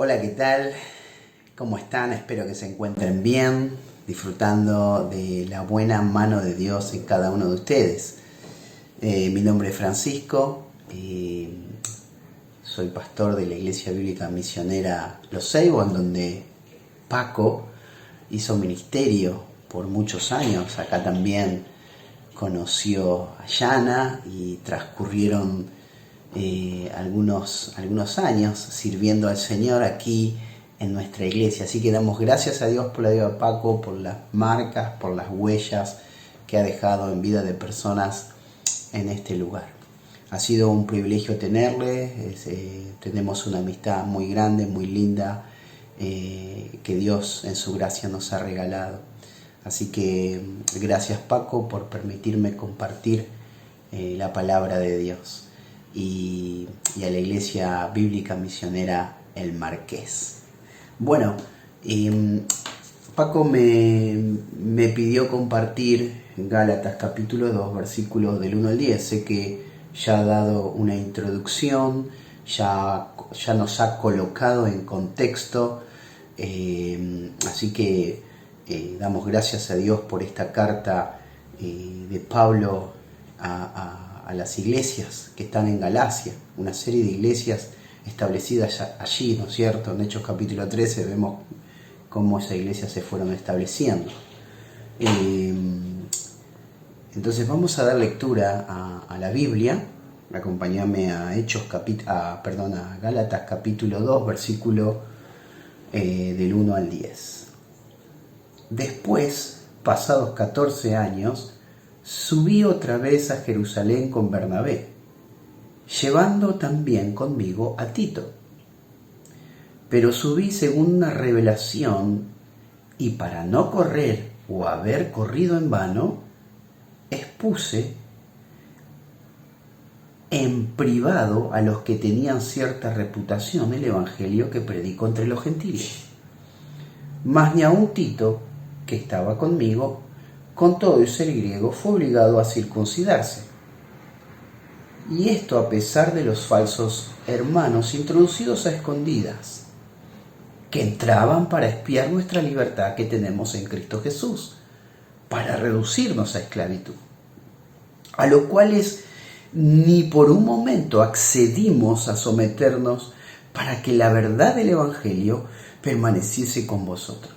Hola, ¿qué tal? ¿Cómo están? Espero que se encuentren bien, disfrutando de la buena mano de Dios en cada uno de ustedes. Mi nombre es Francisco, soy pastor de la Iglesia Bíblica Misionera Los Seibos, en donde Paco hizo ministerio por muchos años. Acá también conoció a Yana y transcurrieron algunos años sirviendo al Señor aquí en nuestra iglesia. Así que damos gracias a Dios por la vida de Paco, por las marcas, por las huellas que ha dejado en vida de personas en este lugar. Ha sido un privilegio tenerle, tenemos una amistad muy grande, muy linda, que Dios en su gracia nos ha regalado. Así que gracias, Paco, por permitirme compartir la palabra de Dios. Y a la Iglesia Bíblica Misionera El Marqués. Bueno, Paco me pidió compartir Gálatas capítulo 2, versículos del 1 al 10. Sé que ya ha dado una introducción, ya nos ha colocado en contexto, así que damos gracias a Dios por esta carta de Pablo a las iglesias que están en Galacia, una serie de iglesias establecidas allí, ¿no es cierto? En Hechos capítulo 13 vemos cómo esas iglesias se fueron estableciendo. Entonces vamos a dar lectura a la Biblia. Acompáñame a a Gálatas capítulo 2, versículo del 1 al 10. Después, pasados 14 años, subí otra vez a Jerusalén con Bernabé, llevando también conmigo a Tito. Pero subí según una revelación, y para no correr o haber corrido en vano, expuse en privado a los que tenían cierta reputación el evangelio que predico entre los gentiles. Mas ni aun Tito, que estaba conmigo, con todo y ser griego, fue obligado a circuncidarse. Y esto a pesar de los falsos hermanos introducidos a escondidas, que entraban para espiar nuestra libertad que tenemos en Cristo Jesús, para reducirnos a esclavitud. A lo cuales ni por un momento accedimos a someternos para que la verdad del Evangelio permaneciese con vosotros.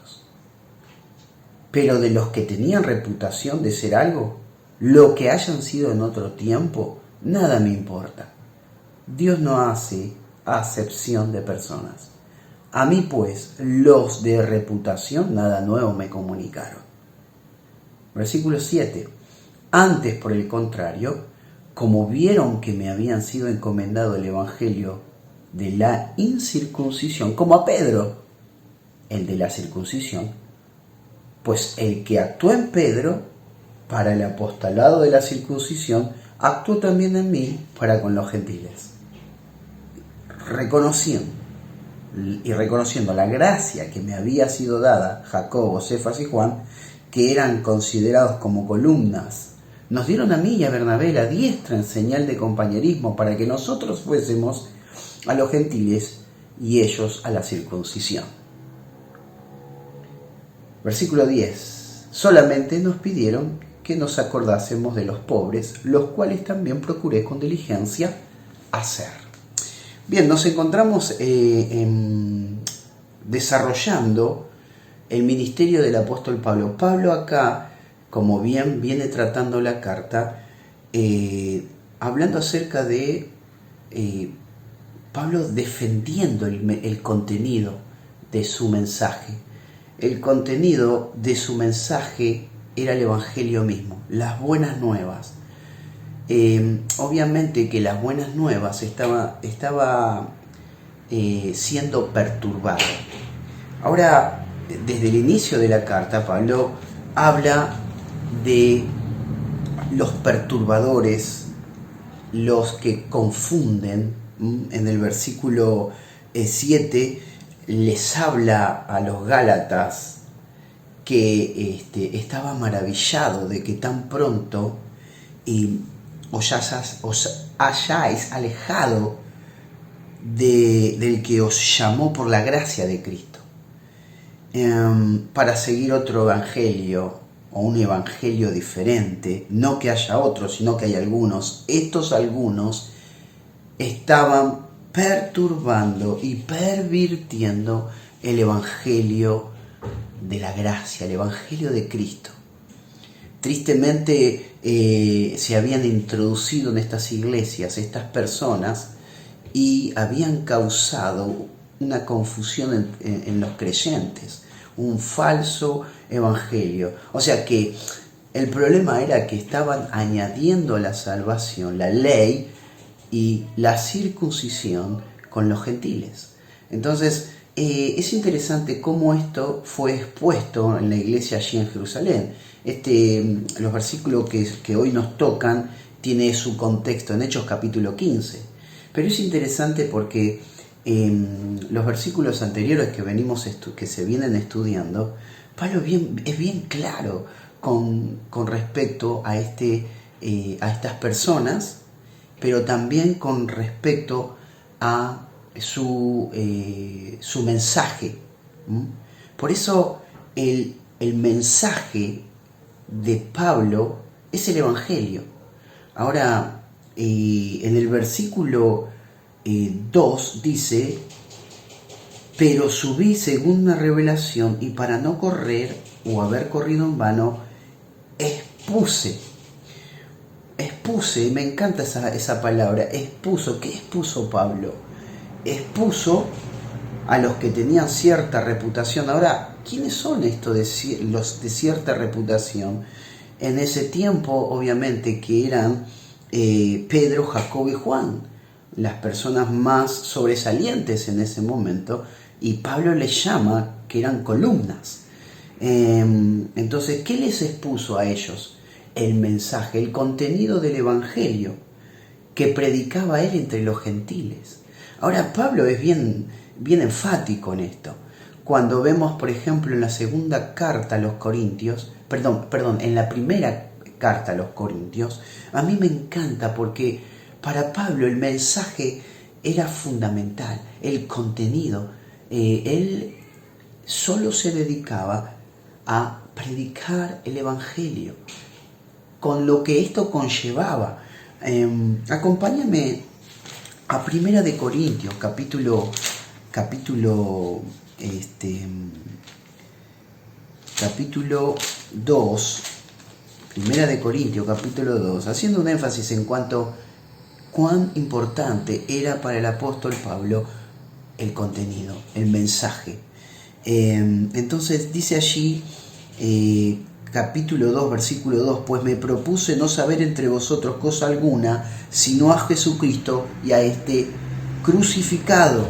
Pero de los que tenían reputación de ser algo, lo que hayan sido en otro tiempo, nada me importa. Dios no hace acepción de personas. A mí pues, los de reputación nada nuevo me comunicaron. Versículo 7. Antes, por el contrario, como vieron que me habían sido encomendado el evangelio de la incircuncisión, como a Pedro, el de la circuncisión, pues el que actuó en Pedro para el apostolado de la circuncisión, actuó también en mí para con los gentiles. Reconociendo la gracia que me había sido dada, Jacobo, Cefas y Juan, que eran considerados como columnas, nos dieron a mí y a Bernabé la diestra en señal de compañerismo para que nosotros fuésemos a los gentiles y ellos a la circuncisión. Versículo 10. Solamente nos pidieron que nos acordásemos de los pobres, los cuales también procuré con diligencia hacer. Bien, nos encontramos desarrollando el ministerio del apóstol Pablo. Pablo acá, como bien viene tratando la carta, hablando acerca de Pablo defendiendo el contenido de su mensaje. El contenido de su mensaje era el evangelio mismo, las buenas nuevas. Obviamente que las buenas nuevas estaba siendo perturbado. Ahora, desde el inicio de la carta, Pablo habla de los perturbadores, los que confunden. En el versículo 7 les habla a los Gálatas que estaba maravillado de que tan pronto os hayáis alejado del que os llamó por la gracia de Cristo, para seguir otro evangelio o un evangelio diferente. No que haya otros, sino que hay algunos. Estos algunos estaban perturbando y pervirtiendo el evangelio de la gracia, el evangelio de Cristo. Tristemente se habían introducido en estas iglesias estas personas y habían causado una confusión en los creyentes, un falso evangelio. O sea que el problema era que estaban añadiendo a la salvación la ley y la circuncisión con los gentiles. Entonces es interesante cómo esto fue expuesto en la iglesia allí en Jerusalén. Los versículos que hoy nos tocan tiene su contexto en Hechos capítulo 15. Pero es interesante porque los versículos anteriores que se vienen estudiando, Pablo es bien claro con respecto a estas personas, pero también con respecto a su mensaje. Por eso el mensaje de Pablo es el Evangelio. Ahora, en el versículo 2 dice: pero subí según una revelación, y para no correr o haber corrido en vano, expuse, me encanta esa palabra, expuso. ¿Qué expuso Pablo? Expuso a los que tenían cierta reputación. Ahora, ¿quiénes son estos los de cierta reputación? En ese tiempo, obviamente, que eran Pedro, Jacobo y Juan, las personas más sobresalientes en ese momento, y Pablo les llama que eran columnas. Entonces, ¿qué les expuso a ellos? El mensaje, el contenido del Evangelio que predicaba él entre los gentiles. Ahora, Pablo es bien enfático en esto. Cuando vemos, por ejemplo, en la segunda carta a los Corintios, en la primera carta a los Corintios, a mí me encanta porque para Pablo el mensaje era fundamental, el contenido. Él solo se dedicaba a predicar el Evangelio, con lo que esto conllevaba. Acompáñame a Primera de Corintios, capítulo 2, Primera de Corintios, capítulo 2, haciendo un énfasis en cuanto a cuán importante era para el apóstol Pablo el contenido, el mensaje. Entonces dice allí, capítulo 2, versículo 2, pues me propuse no saber entre vosotros cosa alguna, sino a Jesucristo y a este crucificado.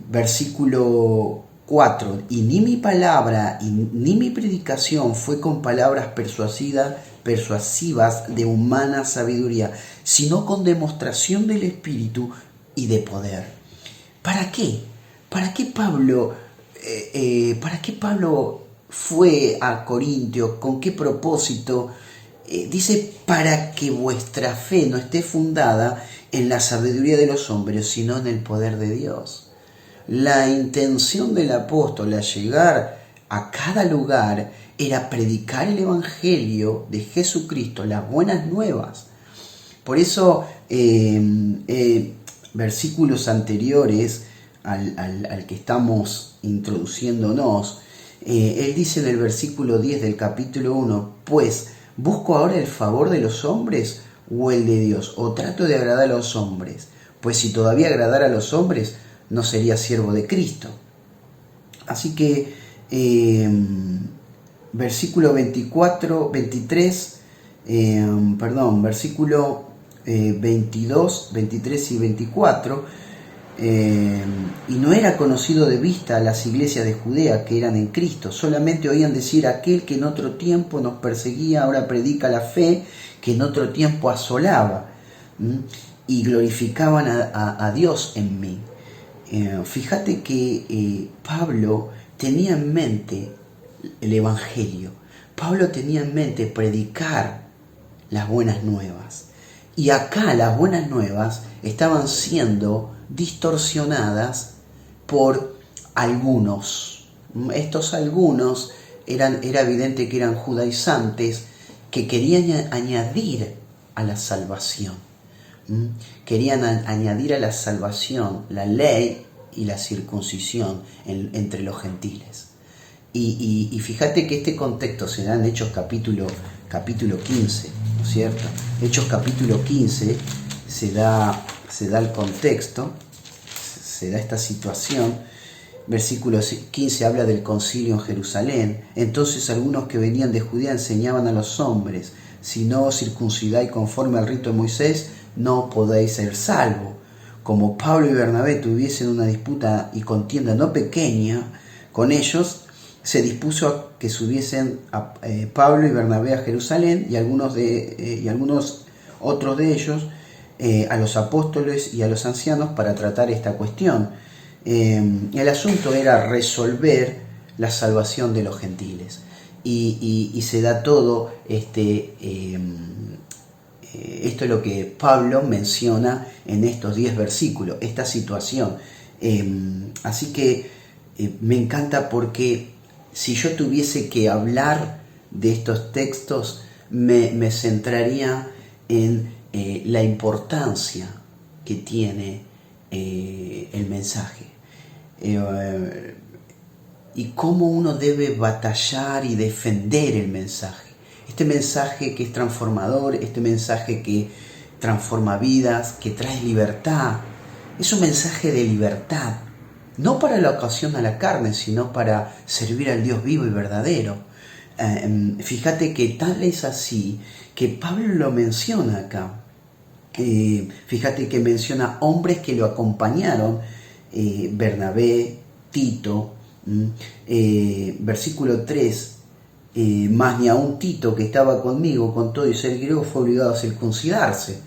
Versículo 4, y ni mi palabra ni mi predicación fue con palabras persuasivas de humana sabiduría, sino con demostración del Espíritu y de poder. ¿Para qué? ¿Para qué Pablo fue a Corintio? ¿Con qué propósito? Dice, para que vuestra fe no esté fundada en la sabiduría de los hombres, sino en el poder de Dios. La intención del apóstol al llegar a cada lugar era predicar el Evangelio de Jesucristo, las buenas nuevas. Por eso, versículos anteriores al que estamos introduciéndonos, él dice en el versículo 10 del capítulo 1, pues, ¿busco ahora el favor de los hombres o el de Dios? ¿O trato de agradar a los hombres? Pues si todavía agradara a los hombres, no sería siervo de Cristo. Así que, versículo 22, 23 y 24, y no era conocido de vista a las iglesias de Judea que eran en Cristo, solamente oían decir: aquel que en otro tiempo nos perseguía ahora predica la fe que en otro tiempo asolaba, y glorificaban a Dios en mí. Fíjate que Pablo tenía en mente el Evangelio. Pablo tenía en mente predicar las buenas nuevas. Y acá las buenas nuevas estaban siendo distorsionadas por algunos. Estos algunos era evidente que eran judaizantes que querían añadir a la salvación. Querían añadir a la salvación la ley y la circuncisión entre los gentiles. Y fíjate que este contexto se da en Hechos capítulo 15, ¿no es cierto? Hechos capítulo 15 se da el contexto, se da esta situación. Versículo 15 habla del concilio en Jerusalén. Entonces algunos que venían de Judea enseñaban a los hombres: si no os circuncidáis conforme al rito de Moisés, no podéis ser salvos. Como Pablo y Bernabé tuviesen una disputa y contienda no pequeña con ellos, se dispuso a que subiesen a Pablo y Bernabé a Jerusalén y algunos otros de ellos a los apóstoles y a los ancianos para tratar esta cuestión. El asunto era resolver la salvación de los gentiles y se da todo esto es lo que Pablo menciona en estos 10 versículos, esta situación. Así que me encanta porque si yo tuviese que hablar de estos textos, me centraría en la importancia que tiene el mensaje y cómo uno debe batallar y defender el mensaje. Este mensaje que es transformador, este mensaje que transforma vidas, que trae libertad, es un mensaje de libertad, no para la ocasión a la carne, sino para servir al Dios vivo y verdadero. Fíjate que tal es así que Pablo lo menciona acá. Fíjate que menciona hombres que lo acompañaron, Bernabé, Tito, versículo 3, más ni aun Tito, que estaba conmigo, con todo y ser griego, fue obligado a circuncidarse.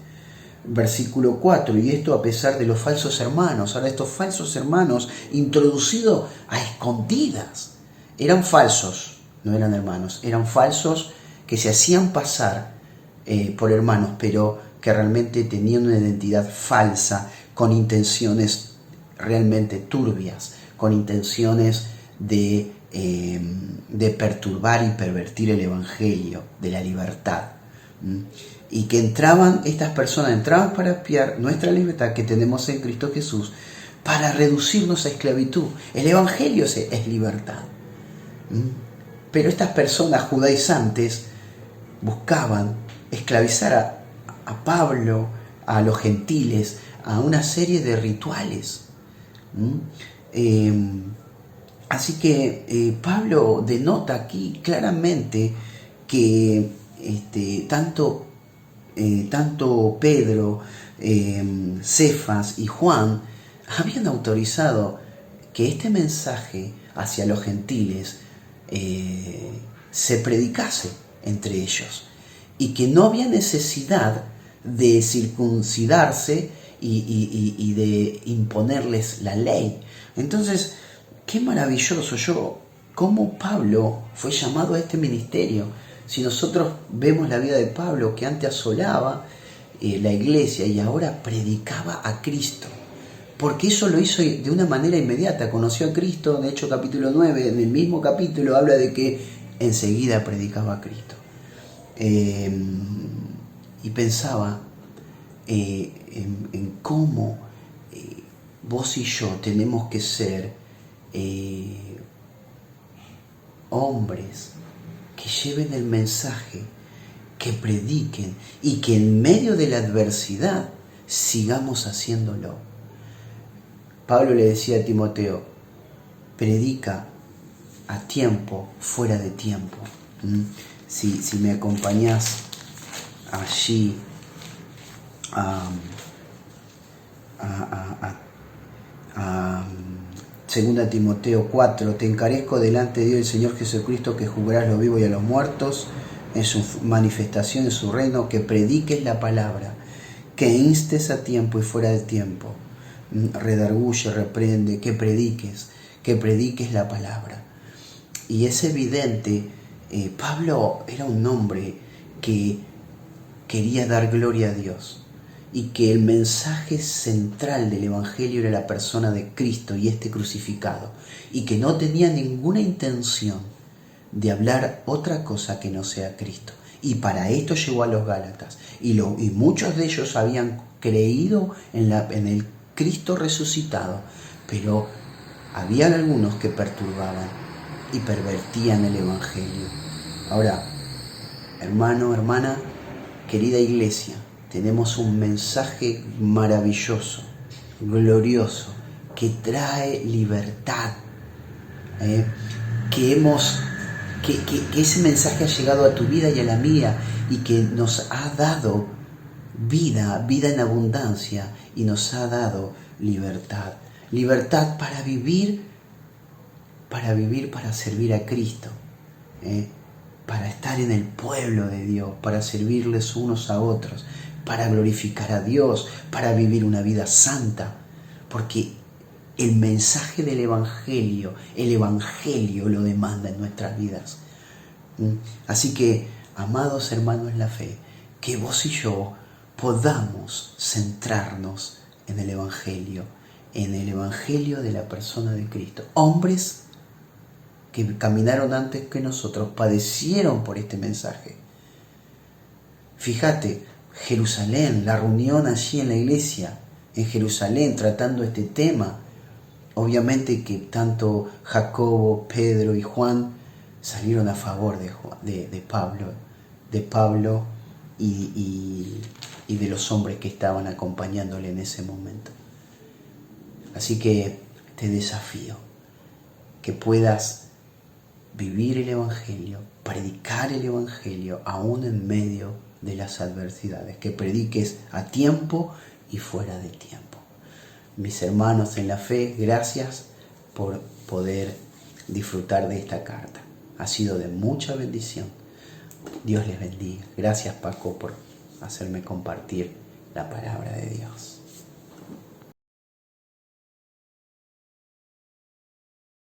Versículo 4, y esto a pesar de los falsos hermanos. Ahora estos falsos hermanos, introducidos a escondidas, eran falsos, no eran hermanos, eran falsos que se hacían pasar por hermanos, pero que realmente tenían una identidad falsa, con intenciones realmente turbias, con intenciones de perturbar y pervertir el evangelio de la libertad. Y que estas personas entraban para espiar nuestra libertad que tenemos en Cristo Jesús, para reducirnos a esclavitud. El evangelio es libertad. Pero estas personas judaizantes buscaban esclavizar a Pablo, a los gentiles, a una serie de rituales. Así que Pablo denota aquí claramente que tanto Pedro, Cefas y Juan habían autorizado que este mensaje hacia los gentiles se predicase entre ellos y que no había necesidad de circuncidarse y de imponerles la ley. Entonces, qué maravilloso cómo Pablo fue llamado a este ministerio. Si nosotros vemos la vida de Pablo, que antes asolaba la iglesia y ahora predicaba a Cristo, porque eso lo hizo de una manera inmediata, conoció a Cristo. De hecho, capítulo 9, en el mismo capítulo habla de que enseguida predicaba a Cristo. Y pensaba en cómo vos y yo tenemos que ser hombres que lleven el mensaje, que prediquen y que en medio de la adversidad sigamos haciéndolo. Pablo le decía a Timoteo: predica a tiempo, fuera de tiempo. Si me acompañás allí a 2 Timoteo 4, te encarezco delante de Dios el Señor Jesucristo, que juzgará a los vivos y a los muertos en su manifestación en su reino, que prediques la palabra, que instes a tiempo y fuera de tiempo, redarguye, reprende, que prediques la palabra. Y es evidente, Pablo era un hombre que quería dar gloria a Dios y que el mensaje central del Evangelio era la persona de Cristo y este crucificado, y que no tenía ninguna intención de hablar otra cosa que no sea Cristo. Y para esto llegó a los Gálatas, y muchos de ellos habían creído en el Cristo resucitado, pero había algunos que perturbaban y pervertían el Evangelio. Ahora, hermano, hermana, querida iglesia, tenemos un mensaje maravilloso, glorioso, que trae libertad, que ese mensaje ha llegado a tu vida y a la mía, y que nos ha dado vida en abundancia, y nos ha dado libertad para vivir, para servir a Cristo, para estar en el pueblo de Dios, para servirles unos a otros, para glorificar a Dios, para vivir una vida santa, porque el mensaje del Evangelio, el Evangelio lo demanda en nuestras vidas. Así que, amados hermanos en la fe, que vos y yo podamos centrarnos en el Evangelio de la persona de Cristo. Hombres que caminaron antes que nosotros, padecieron por este mensaje. Fíjate, Jerusalén, la reunión allí en la iglesia, en Jerusalén, tratando este tema. Obviamente que tanto Jacobo, Pedro y Juan salieron a favor de Pablo y de los hombres que estaban acompañándole en ese momento. Así que te desafío que puedas vivir el Evangelio, predicar el Evangelio aún en medio de las adversidades, que prediques a tiempo y fuera de tiempo. Mis hermanos en la fe, gracias por poder disfrutar de esta carta. Ha sido de mucha bendición. Dios les bendiga. Gracias, Paco, por hacerme compartir la palabra de Dios.